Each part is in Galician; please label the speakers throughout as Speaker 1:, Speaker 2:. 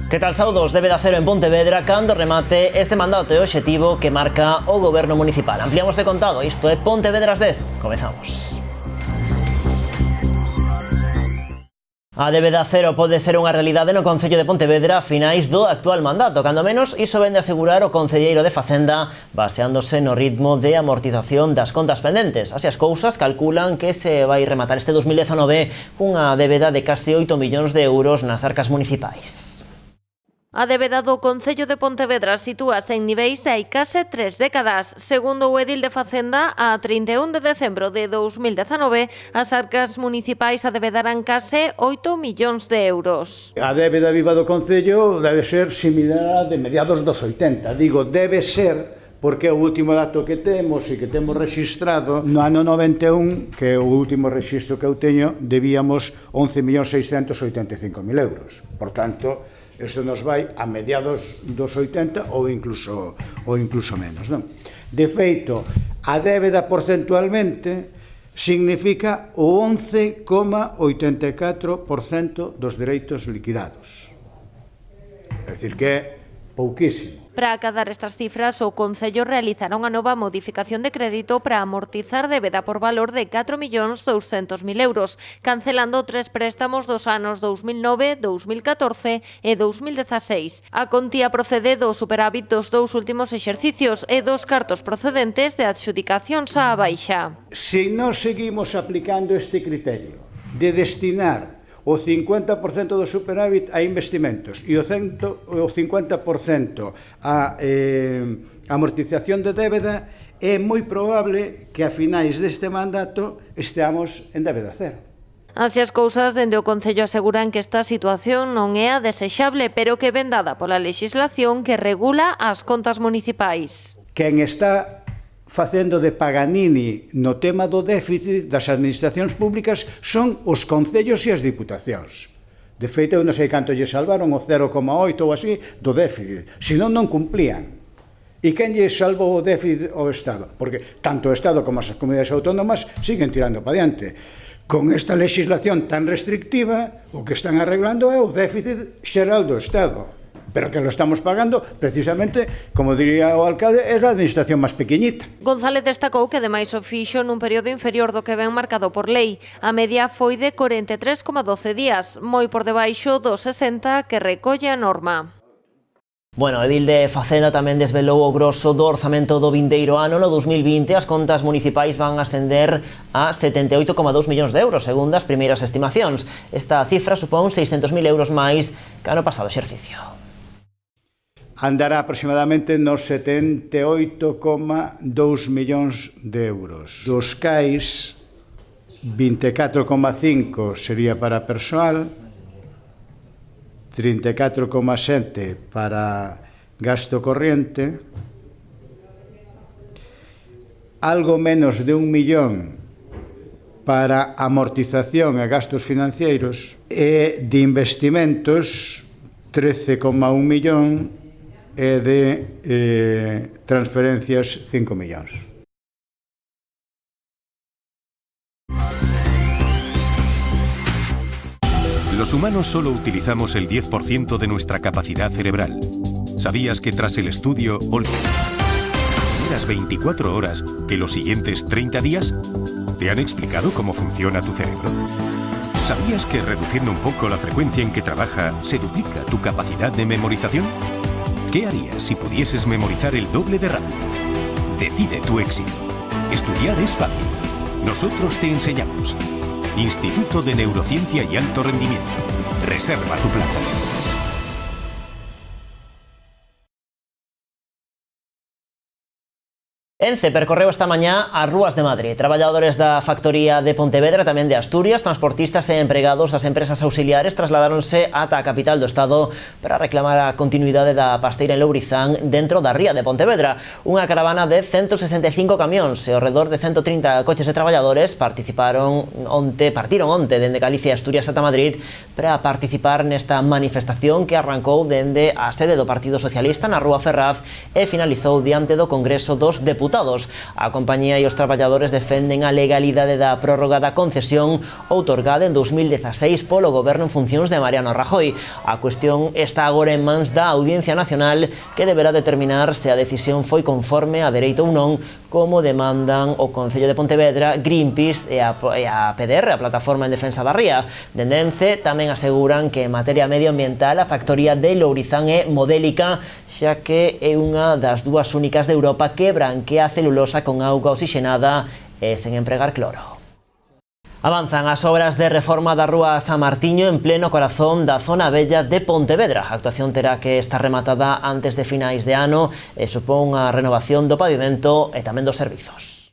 Speaker 1: Que tal, saudos? Débeda cero en Pontevedra cando remate este mandato e obxectivo que marca o goberno municipal. Ampliamos de contado, isto é Pontevedras 10. Comezamos. A débeda cero pode ser unha realidade no Concello de Pontevedra a finais do actual mandato. Cando menos, iso vende a asegurar o concelleiro de Facenda baseándose no ritmo de amortización das contas pendentes. Así as cousas, calculan que se vai rematar este 2019 cunha débeda de case 8 millóns de euros nas arcas municipais.
Speaker 2: A débeda do Concello de Pontevedra sitúase en niveis de hai case 3 décadas. Segundo o edil de Facenda, a 31 de decembro de 2019, as arcas municipais adebedarán case 8 millóns de euros.
Speaker 3: A débeda viva do Concello debe ser similar a de mediados dos 80. Digo, debe ser porque é o último dato que temos e que temos registrado no ano 91, que é o último registro que eu teño, debíamos 11.685.000 euros. Por tanto, isto nos vai a mediados dos 80 ou incluso menos, non? De feito, a débeda porcentualmente significa o 11,84% dos dereitos liquidados. É dicir, que é pouquísimo.
Speaker 2: Para acadar estas cifras, o Concello realizará unha nova modificación de crédito para amortizar débeda por valor de 4.200.000 euros, cancelando 3 préstamos dos anos 2009, 2014 e 2016. A contía procede do superávit dos 2 últimos exercicios e dos cartos procedentes de adxudicacións á baixa.
Speaker 3: Se nós seguimos aplicando este criterio de destinar o 50% do superávit a investimentos e o 50% a amortización de débeda, é moi probable que a finais deste mandato esteamos en débeda cero.
Speaker 2: Así as cousas, dende o Concello aseguran que esta situación non é a desexable, pero que ven dada pola lexislación que regula as contas municipais.
Speaker 3: Quen está facendo de Paganini no tema do déficit das administracións públicas son os concellos e as diputacións. De feito, eu non sei canto lle salvaron o 0,8 ou así do déficit, senón non cumplían. E quen lle salvou o déficit ao Estado? Porque tanto o Estado como as comunidades autónomas siguen tirando para diante. Con esta legislación tan restrictiva, o que están arreglando é o déficit xeral do Estado. Pero que lo estamos pagando, precisamente, como diría o alcalde, é a administración máis pequeñita.
Speaker 2: González destacou que ademais o fixo nun período inferior do que ven marcado por lei. A media foi de 43,12 días, moi por debaixo dos 60 que recolle a norma.
Speaker 1: Bueno, o edil de Facenda tamén desvelou o grosso do orzamento do vindeiro ano. No 2020 as contas municipais van ascender a 78,2 millóns de euros, segundo as primeiras estimacións. Esta cifra supón 600.000 euros máis que ano pasado exercicio.
Speaker 3: Andará aproximadamente nos 78,2 millóns de euros. Dos cais, 24,5 sería para persoal, 34,7 para gasto corriente, algo menos de 1 millón para amortización e gastos financeiros e de investimentos 13,1 millón e de transferencias 5 millóns.
Speaker 4: Los humanos solo utilizamos el 10% de nuestra capacidad cerebral. ¿Sabías que tras el estudio las 24 horas que los siguientes 30 días te han explicado cómo funciona tu cerebro? ¿Sabías que reduciendo un poco la frecuencia en que trabaja se duplica tu capacidad de memorización? ¿Qué harías si pudieses memorizar el doble de rápido? Decide tu éxito. Estudiar es fácil. Nosotros te enseñamos. Instituto de Neurociencia y Alto Rendimiento. Reserva tu plaza.
Speaker 1: Ence percorreu esta mañá as rúas de Madrid. Traballadores da factoría de Pontevedra, tamén de Asturias, transportistas e empregados das empresas auxiliares trasladáronse ata a capital do Estado para reclamar a continuidade da pasteira en Lourizán dentro da ría de Pontevedra. Unha caravana de 165 camións e ao redor de 130 coches de traballadores partiron onte dende Galicia e Asturias ata Madrid para participar nesta manifestación que arrancou dende a sede do Partido Socialista na Rúa Ferraz e finalizou diante do Congreso dos Deputados Deputados. A compañía e os traballadores defenden a legalidade da prórroga da concesión outorgada en 2016 polo goberno en funcións de Mariano Rajoy. A cuestión está agora en mans da Audiencia Nacional, que deberá determinar se a decisión foi conforme a dereito ou non, como demandan o Concello de Pontevedra, Greenpeace e a PDR, a Plataforma en Defensa da Ría. Dende Ence tamén aseguran que en materia medioambiental a factoría de Lourizán é modélica, xa que é unha das dúas únicas de Europa que branquea a celulosa con auga oxigenada e sen empregar cloro. Avanzan as obras de reforma da Rúa San Martiño en pleno corazón da zona vella de Pontevedra. A actuación terá que estar rematada antes de finais de ano e supón a renovación do pavimento e tamén dos servizos.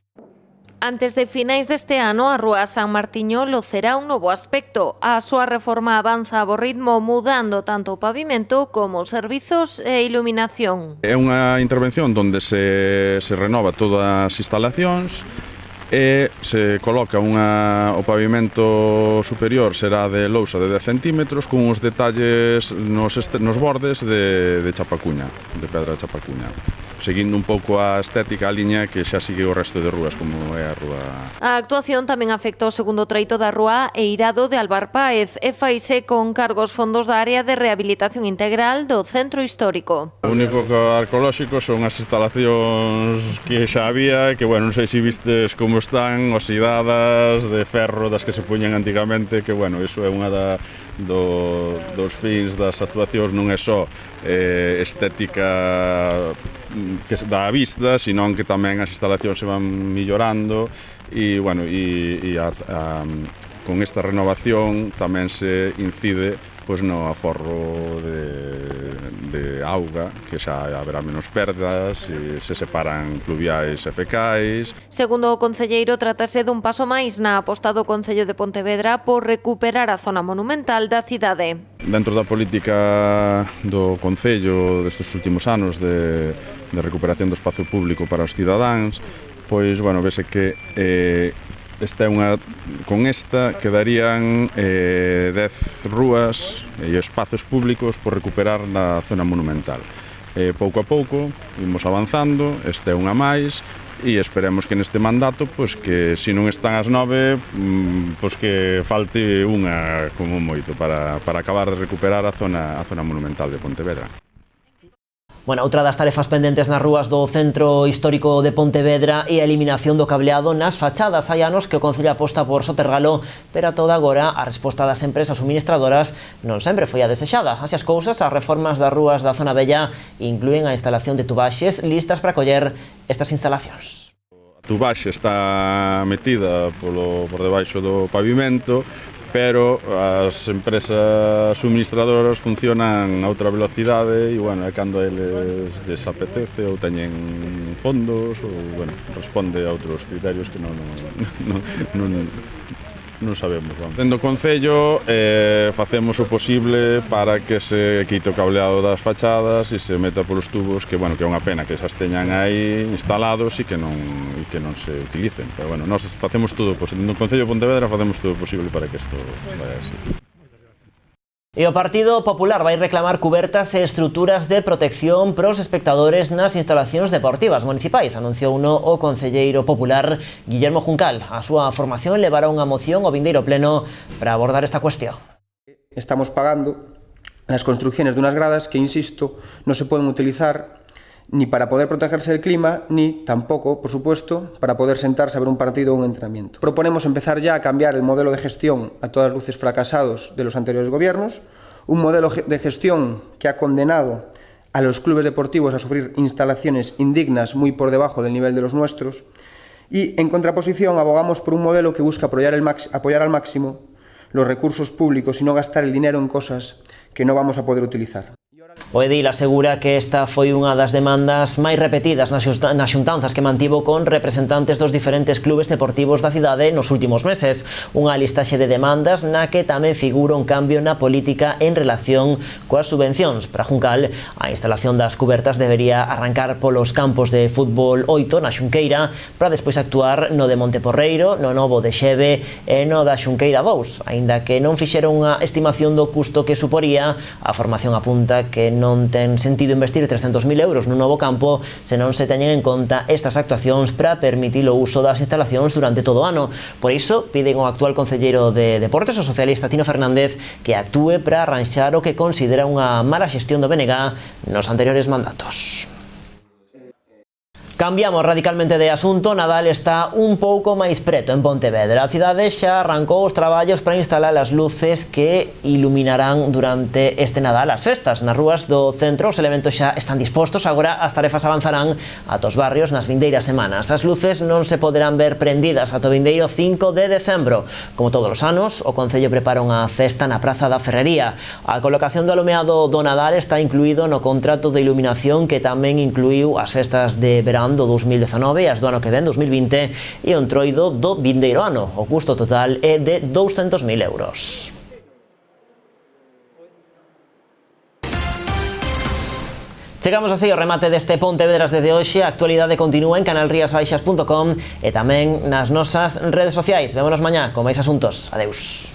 Speaker 2: Antes de finais deste ano, a Rúa San Martiño locerá un novo aspecto. A súa reforma avanza a bo ritmo, mudando tanto o pavimento como os servizos e iluminación.
Speaker 5: É unha intervención onde se renova todas as instalacións e se coloca o pavimento superior será de lousa de 10 centímetros con uns detalles nos bordes de chapacuña, de pedra de chapacuña, seguindo un pouco a estética, a liña que xa sigue o resto de rúas, como é a rúa.
Speaker 2: A actuación tamén afecta o segundo treito da rúa Eirado de Álvar Páez e faise con cargos fondos da área de rehabilitación integral do centro histórico.
Speaker 5: O único arqueolóxico son as instalacións que xa había, que, bueno, non sei se vistes como están, oxidadas, de ferro, das que se puñan antigamente, que, bueno, iso é unha dos fins das actuacións, non é só estética que dá a vista, senón que tamén as instalacións se van millorando e, bueno, con esta renovación tamén se incide pois no aforro de auga, que xa haberá menos perdas, e se separan pluviais e fecais.
Speaker 2: Segundo o concelleiro, trátase dun paso máis na aposta do Concello de Pontevedra por recuperar a zona monumental da cidade.
Speaker 5: Dentro da política do Concello destes últimos anos de recuperación do espazo público para os cidadáns, pois, bueno, vese que con esta quedarían 10 rúas e espazos públicos por recuperar na zona monumental. Pouco a pouco imos avanzando, esta é unha máis, e esperemos que neste mandato, pois que se non están as 9, pois que falte unha como moito para acabar de recuperar a zona monumental de Pontevedra.
Speaker 1: Bueno, outra das tarefas pendentes nas rúas do centro histórico de Pontevedra é a eliminación do cableado nas fachadas. Hai anos que o Concello aposta por sotergalo, pero a toda agora a resposta das empresas suministradoras non sempre foi a desexada. Así as cousas, as reformas das rúas da zona vella inclúen a instalación de tubaxes listas para coller estas instalacións.
Speaker 5: A tubaxe está metida por debaixo do pavimento, pero as empresas suministradoras funcionan a outra velocidade e, bueno, é cando eles les apetece ou teñen fondos ou, bueno, responde a outros criterios que non sabemos. Dentro do Concello facemos o posible para que se quite o cableado das fachadas e se meta polos tubos, que, bueno, que é unha pena que esas teñan aí instalados e que non se utilicen. Pero, bueno, nós facemos todo o posible. No Concello de Pontevedra facemos todo o posible para que isto vaya así.
Speaker 1: E o Partido Popular vai reclamar cubertas e estruturas de protección para os espectadores nas instalacións deportivas municipais. Anunciou o concelleiro popular Guillermo Juncal. A súa formación levará unha moción ao vindeiro pleno para abordar esta cuestión.
Speaker 6: Estamos pagando las construcciones de unas gradas que, insisto, no se pueden utilizar ni para poder protegerse del clima, ni tampoco, por supuesto, para poder sentarse a ver un partido o un entrenamiento. Proponemos empezar ya a cambiar el modelo de gestión a todas luces fracasados de los anteriores gobiernos, un modelo de gestión que ha condenado a los clubes deportivos a sufrir instalaciones indignas muy por debajo del nivel de los nuestros, y en contraposición abogamos por un modelo que busca apoyar al máximo los recursos públicos y no gastar el dinero en cosas que no vamos a poder utilizar.
Speaker 1: O edil asegura que esta foi unha das demandas máis repetidas nas xuntanzas que mantivo con representantes dos diferentes clubes deportivos da cidade nos últimos meses. Unha listaxe de demandas na que tamén figura un cambio na política en relación coas subvencións. Para Juncal, a instalación das cubertas debería arrancar polos campos de fútbol 8 na Xunqueira para despois actuar no de Monteporreiro, no novo de Xeve e no da Xunqueira 2. Aínda que non fixeron unha estimación do custo que suporía, a formación apunta que non non ten sentido investir 300.000 euros nun novo campo se non se teñen en conta estas actuacións para permitir o uso das instalacións durante todo o ano. Por iso, piden ao actual concelleiro de Deportes, o socialista Tino Fernández, que actúe para arranxar o que considera unha mala xestión do BNG nos anteriores mandatos. Cambiamos radicalmente de asunto. Nadal está un pouco máis preto en Pontevedra. A cidade xa arrancou os traballos para instalar as luces que iluminarán durante este Nadal as festas. Nas rúas do centro os elementos xa están dispostos, agora as tarefas avanzarán ata os barrios nas vindeiras semanas. As luces non se poderán ver prendidas ata o vindeiro 5 de decembro. Como todos os anos, o Concello prepara unha festa na Praza da Ferrería. A colocación do alumeado do Nadal está incluído no contrato de iluminación que tamén incluíu as festas de verán do 2019 e as do ano que ven, 2020, e o entroido do vindeiro ano. O custo total é de 200.000 euros. Chegamos así ao remate deste Pontevedras desde hoxe. A actualidade continúa en canalriasbaixas.com e tamén nas nosas redes sociais. Vémonos mañá con máis asuntos. Adeus.